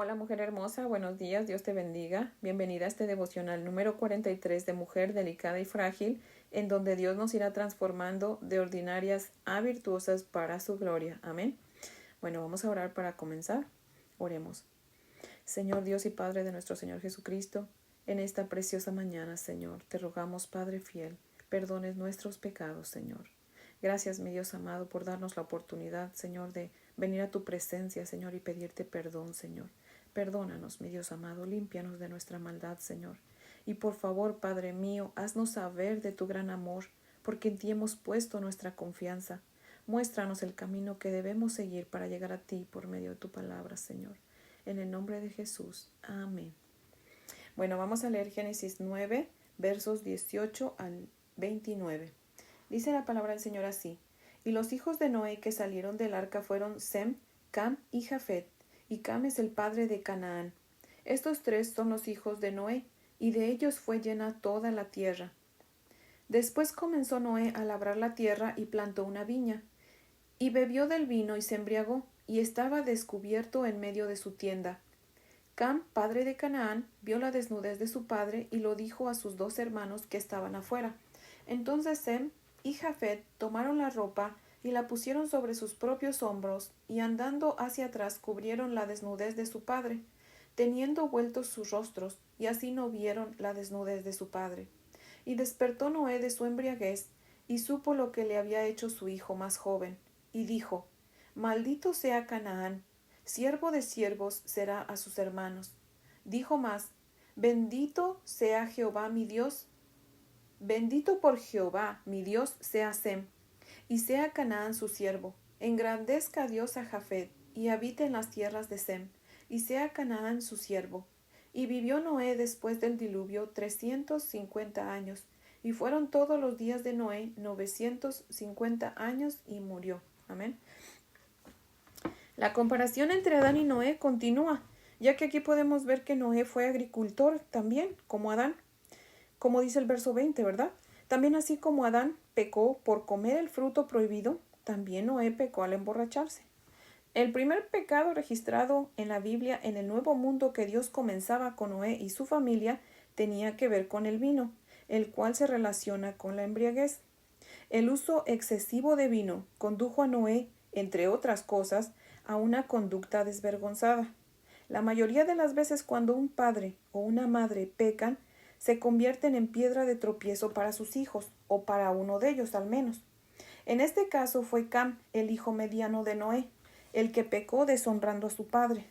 Hola mujer hermosa, buenos días, Dios te bendiga. Bienvenida a este devocional número 43 de Mujer Delicada y Frágil, en donde Dios nos irá transformando de ordinarias a virtuosas para su gloria. Amén. Bueno, vamos a orar para comenzar. Oremos. Señor Dios y Padre de nuestro Señor Jesucristo, en esta preciosa mañana, Señor, te rogamos, Padre fiel, perdones nuestros pecados, Señor. Gracias, mi Dios amado, por darnos la oportunidad, Señor, de venir a tu presencia, Señor, y pedirte perdón, Señor. Perdónanos, mi Dios amado, límpianos de nuestra maldad, Señor. Y por favor, Padre mío, haznos saber de tu gran amor, porque en ti hemos puesto nuestra confianza. Muéstranos el camino que debemos seguir para llegar a ti por medio de tu palabra, Señor. En el nombre de Jesús. Amén. Bueno, vamos a leer Génesis 9, versos 18 al 29. Dice la palabra del Señor así: Y los hijos de Noé que salieron del arca fueron Sem, Cam y Jafet, y Cam es el padre de Canaán. Estos tres son los hijos de Noé, y de ellos fue llena toda la tierra. Después comenzó Noé a labrar la tierra y plantó una viña, y bebió del vino y se embriagó, y estaba descubierto en medio de su tienda. Cam, padre de Canaán, vio la desnudez de su padre y lo dijo a sus dos hermanos que estaban afuera. Entonces Sem y Jafet tomaron la ropa y la pusieron sobre sus propios hombros, y andando hacia atrás cubrieron la desnudez de su padre, teniendo vueltos sus rostros, y así no vieron la desnudez de su padre. Y despertó Noé de su embriaguez, y supo lo que le había hecho su hijo más joven, y dijo: Maldito sea Canaán, siervo de siervos será a sus hermanos. Dijo más: Bendito sea Jehová mi Dios, bendito por Jehová mi Dios sea Sem, y sea Canaán su siervo. Engrandezca Dios a Jafet, y habite en las tierras de Sem, y sea Canaán su siervo. Y vivió Noé después del diluvio 350 años, y fueron todos los días de Noé 950 años, y murió. Amén. La comparación entre Adán y Noé continúa, ya que aquí podemos ver que Noé fue agricultor también, como Adán, como dice el verso 20, ¿verdad? También así como Adán pecó por comer el fruto prohibido, también Noé pecó al emborracharse. El primer pecado registrado en la Biblia en el nuevo mundo que Dios comenzaba con Noé y su familia tenía que ver con el vino, el cual se relaciona con la embriaguez. El uso excesivo de vino condujo a Noé, entre otras cosas, a una conducta desvergonzada. La mayoría de las veces cuando un padre o una madre pecan, se convierten en piedra de tropiezo para sus hijos, o para uno de ellos al menos. En este caso fue Cam, el hijo mediano de Noé, el que pecó deshonrando a su padre.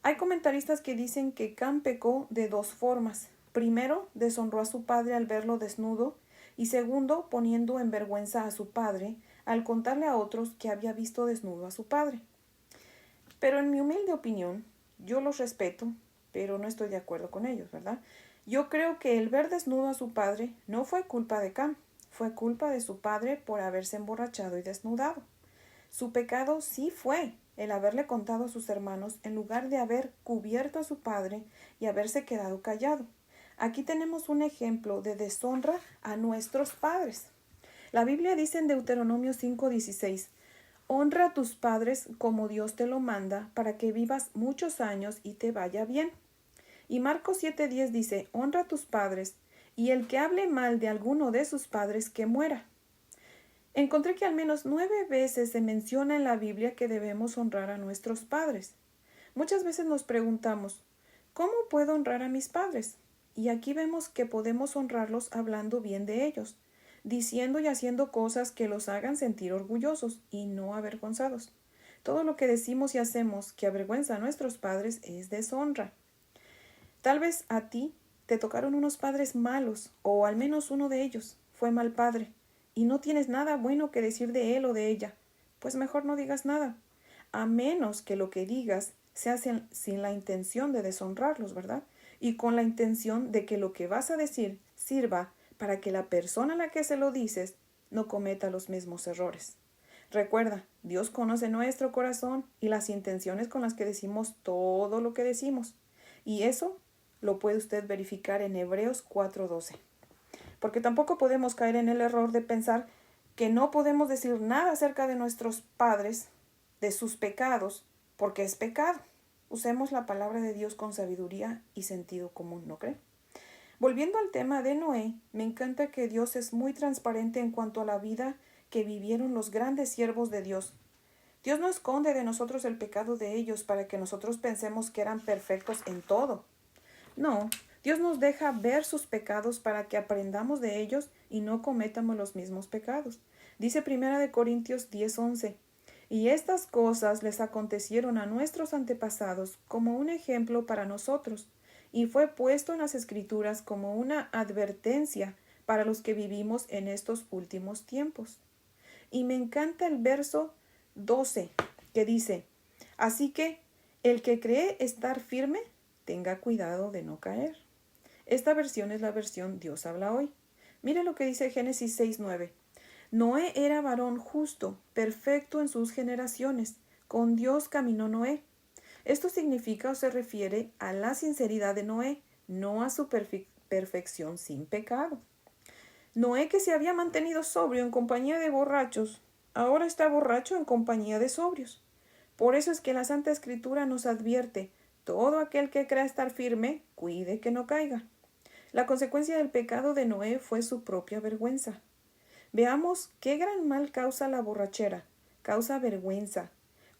Hay comentaristas que dicen que Cam pecó de dos formas. Primero, deshonró a su padre al verlo desnudo, y segundo, poniendo en vergüenza a su padre al contarle a otros que había visto desnudo a su padre. Pero en mi humilde opinión, yo los respeto, pero no estoy de acuerdo con ellos, ¿verdad? Yo creo que el ver desnudo a su padre no fue culpa de Cam, fue culpa de su padre por haberse emborrachado y desnudado. Su pecado sí fue el haberle contado a sus hermanos en lugar de haber cubierto a su padre y haberse quedado callado. Aquí tenemos un ejemplo de deshonra a nuestros padres. La Biblia dice en Deuteronomio 5:16: Honra a tus padres como Dios te lo manda, para que vivas muchos años y te vaya bien. Y Marcos 7:10 dice: Honra a tus padres, y el que hable mal de alguno de sus padres, que muera. Encontré que al menos 9 veces se menciona en la Biblia que debemos honrar a nuestros padres. Muchas veces nos preguntamos: ¿cómo puedo honrar a mis padres? Y aquí vemos que podemos honrarlos hablando bien de ellos, diciendo y haciendo cosas que los hagan sentir orgullosos y no avergonzados. Todo lo que decimos y hacemos que avergüenza a nuestros padres es deshonra. Tal vez a ti te tocaron unos padres malos, o al menos uno de ellos fue mal padre, y no tienes nada bueno que decir de él o de ella. Pues mejor no digas nada, a menos que lo que digas sea sin la intención de deshonrarlos, ¿verdad? Y con la intención de que lo que vas a decir sirva para que la persona a la que se lo dices no cometa los mismos errores. Recuerda, Dios conoce nuestro corazón y las intenciones con las que decimos todo lo que decimos. Y eso lo puede usted verificar en Hebreos 4:12. Porque tampoco podemos caer en el error de pensar que no podemos decir nada acerca de nuestros padres, de sus pecados, porque es pecado. Usemos la palabra de Dios con sabiduría y sentido común, ¿no cree? Volviendo al tema de Noé, me encanta que Dios es muy transparente en cuanto a la vida que vivieron los grandes siervos de Dios. Dios no esconde de nosotros el pecado de ellos para que nosotros pensemos que eran perfectos en todo. No, Dios nos deja ver sus pecados para que aprendamos de ellos y no cometamos los mismos pecados. Dice 1 Corintios 10:11, y estas cosas les acontecieron a nuestros antepasados como un ejemplo para nosotros, y fue puesto en las Escrituras como una advertencia para los que vivimos en estos últimos tiempos. Y me encanta el verso 12, que dice, así que el que cree estar firme, tenga cuidado de no caer. Esta versión es la versión Dios habla hoy. Mira lo que dice Génesis 6:9. Noé era varón justo, perfecto en sus generaciones. Con Dios caminó Noé. Esto significa o se refiere a la sinceridad de Noé, no a su perfección sin pecado. Noé, que se había mantenido sobrio en compañía de borrachos, ahora está borracho en compañía de sobrios. Por eso es que la Santa Escritura nos advierte, todo aquel que crea estar firme, cuide que no caiga. La consecuencia del pecado de Noé fue su propia vergüenza. Veamos qué gran mal causa la borrachera. Causa vergüenza,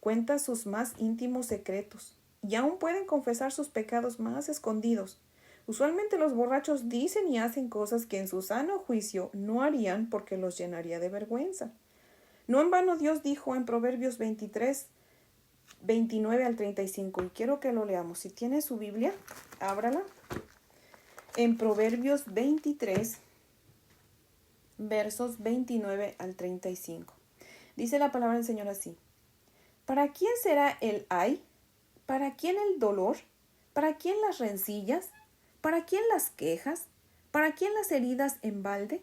cuenta sus más íntimos secretos y aún pueden confesar sus pecados más escondidos. Usualmente los borrachos dicen y hacen cosas que en su sano juicio no harían porque los llenaría de vergüenza. No en vano Dios dijo en Proverbios 23, 29 al 35, y quiero que lo leamos. Si tiene su Biblia, ábrala. En Proverbios 23, versos 29 al 35. Dice la palabra del Señor así. ¿Para quién será el ay? ¿Para quién el dolor? ¿Para quién las rencillas? ¿Para quién las quejas? ¿Para quién las heridas en balde?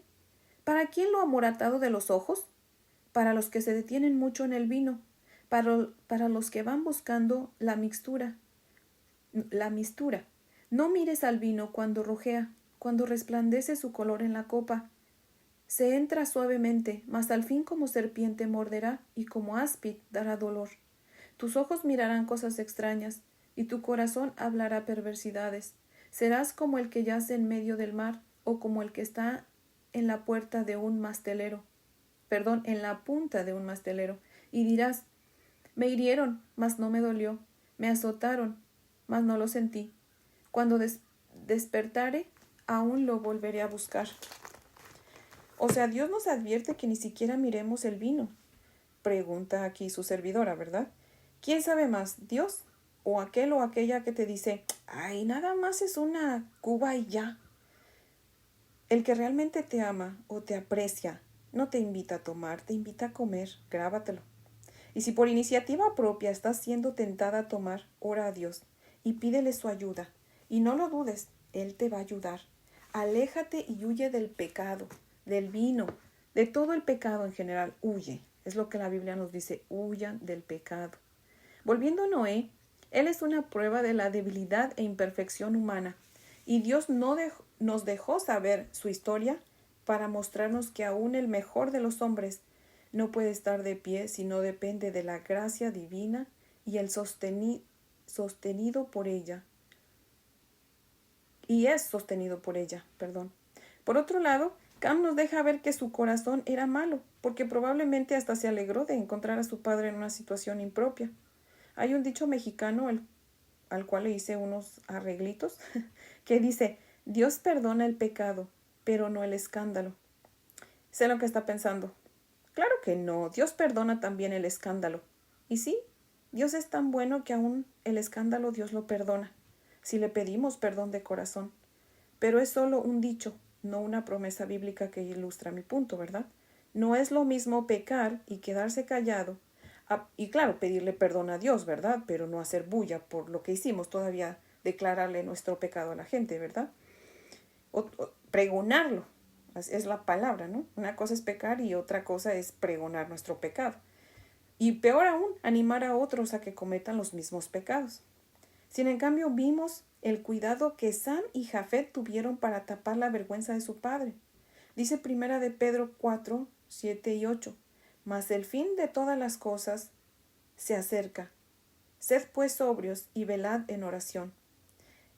¿Para quién lo amoratado de los ojos? Para los que se detienen mucho en el vino, para los que van buscando la mistura. No mires al vino cuando rojea, cuando resplandece su color en la copa. Se entra suavemente, mas al fin como serpiente morderá y como áspid dará dolor. Tus ojos mirarán cosas extrañas, y tu corazón hablará perversidades. Serás como el que yace en medio del mar, o como el que está en la puerta de un mastelero. En la punta de un mastelero, y dirás, me hirieron, mas no me dolió, me azotaron, mas no lo sentí. Cuando despertare, aún lo volveré a buscar. O sea, Dios nos advierte que ni siquiera miremos el vino. Pregunta aquí su servidora, ¿verdad? ¿Quién sabe más, Dios o aquel o aquella que te dice, ay, nada más es una cuba y ya? El que realmente te ama o te aprecia no te invita a tomar, te invita a comer, grábatelo. Y si por iniciativa propia estás siendo tentada a tomar, ora a Dios y pídele su ayuda. Y no lo dudes, Él te va a ayudar. Aléjate y huye del pecado, del vino, de todo el pecado en general, huye. Es lo que la Biblia nos dice, huyan del pecado. Volviendo a Noé, él es una prueba de la debilidad e imperfección humana. Y Dios nos dejó saber su historia para mostrarnos que aún el mejor de los hombres no puede estar de pie si no depende de la gracia divina y el sostenido por ella. Y es sostenido por ella, perdón. Por otro lado, Cam nos deja ver que su corazón era malo, porque probablemente hasta se alegró de encontrar a su padre en una situación impropia. Hay un dicho mexicano al cual le hice unos arreglitos que dice, Dios perdona el pecado, pero no el escándalo. Sé lo que está pensando. Claro que no, Dios perdona también el escándalo. Y sí, Dios es tan bueno que aún el escándalo Dios lo perdona, si le pedimos perdón de corazón. Pero es solo un dicho, no una promesa bíblica que ilustra mi punto, ¿verdad? No es lo mismo pecar y quedarse callado, y claro, pedirle perdón a Dios, ¿verdad? Pero no hacer bulla por lo que hicimos, todavía declararle nuestro pecado a la gente, ¿verdad? O pregonarlo, es la palabra, ¿no? Una cosa es pecar y otra cosa es pregonar nuestro pecado. Y peor aún, animar a otros a que cometan los mismos pecados. Sin en cambio, vimos el cuidado que Sam y Jafet tuvieron para tapar la vergüenza de su padre. Dice 1 Pedro 4, 7 y 8. Mas el fin de todas las cosas se acerca. Sed pues sobrios y velad en oración.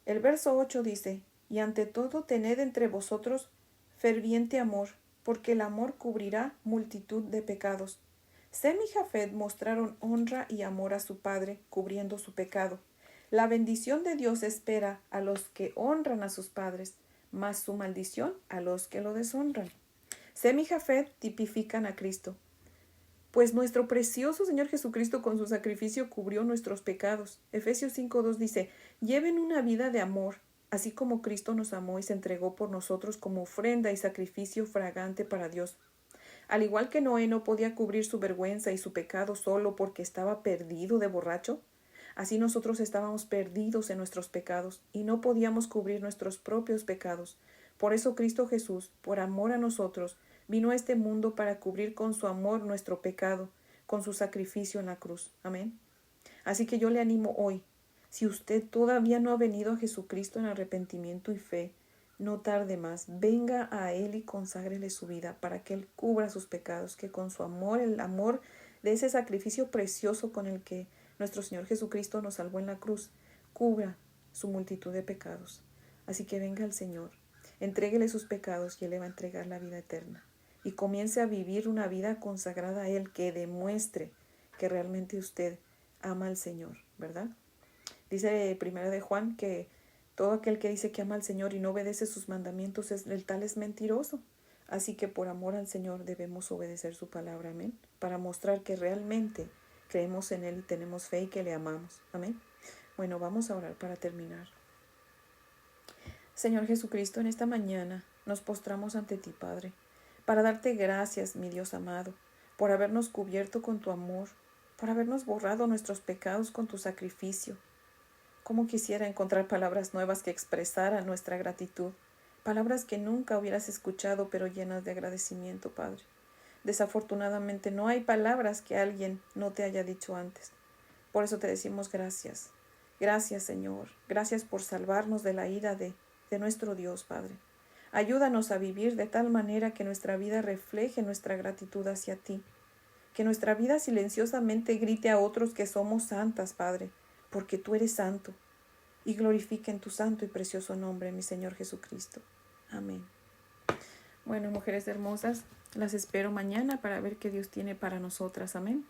El verso 8 dice, y ante todo tened entre vosotros ferviente amor, porque el amor cubrirá multitud de pecados. Sem y Jafet mostraron honra y amor a su padre, cubriendo su pecado. La bendición de Dios espera a los que honran a sus padres, mas su maldición a los que lo deshonran. Sem y Jafet tipifican a Cristo. Pues nuestro precioso Señor Jesucristo con su sacrificio cubrió nuestros pecados. Efesios 5:2 dice, lleven una vida de amor, así como Cristo nos amó y se entregó por nosotros como ofrenda y sacrificio fragante para Dios. Al igual que Noé no podía cubrir su vergüenza y su pecado solo porque estaba perdido de borracho, así nosotros estábamos perdidos en nuestros pecados y no podíamos cubrir nuestros propios pecados. Por eso Cristo Jesús, por amor a nosotros, vino a este mundo para cubrir con su amor nuestro pecado, con su sacrificio en la cruz. Amén. Así que yo le animo hoy, si usted todavía no ha venido a Jesucristo en arrepentimiento y fe, no tarde más, venga a Él y conságrele su vida para que Él cubra sus pecados, que con su amor, el amor de ese sacrificio precioso con el que nuestro Señor Jesucristo nos salvó en la cruz, cubra su multitud de pecados. Así que venga al Señor, entréguele sus pecados y Él le va a entregar la vida eterna. Y comience a vivir una vida consagrada a Él que demuestre que realmente usted ama al Señor, ¿verdad? Dice Primera de Juan que todo aquel que dice que ama al Señor y no obedece sus mandamientos, el tal es mentiroso. Así que por amor al Señor debemos obedecer su palabra, amén, para mostrar que realmente creemos en Él y tenemos fe y que le amamos, amén. Bueno, vamos a orar para terminar. Señor Jesucristo, en esta mañana nos postramos ante ti, Padre, para darte gracias, mi Dios amado, por habernos cubierto con tu amor, por habernos borrado nuestros pecados con tu sacrificio. Cómo quisiera encontrar palabras nuevas que expresaran nuestra gratitud, palabras que nunca hubieras escuchado, pero llenas de agradecimiento, Padre. Desafortunadamente no hay palabras que alguien no te haya dicho antes. Por eso te decimos gracias. Gracias, Señor. Gracias por salvarnos de la ira de nuestro Dios, Padre. Ayúdanos a vivir de tal manera que nuestra vida refleje nuestra gratitud hacia ti. Que nuestra vida silenciosamente grite a otros que somos santas, Padre, porque tú eres santo. Y glorifique en tu santo y precioso nombre, mi Señor Jesucristo. Amén. Bueno, mujeres hermosas, las espero mañana para ver qué Dios tiene para nosotras. Amén.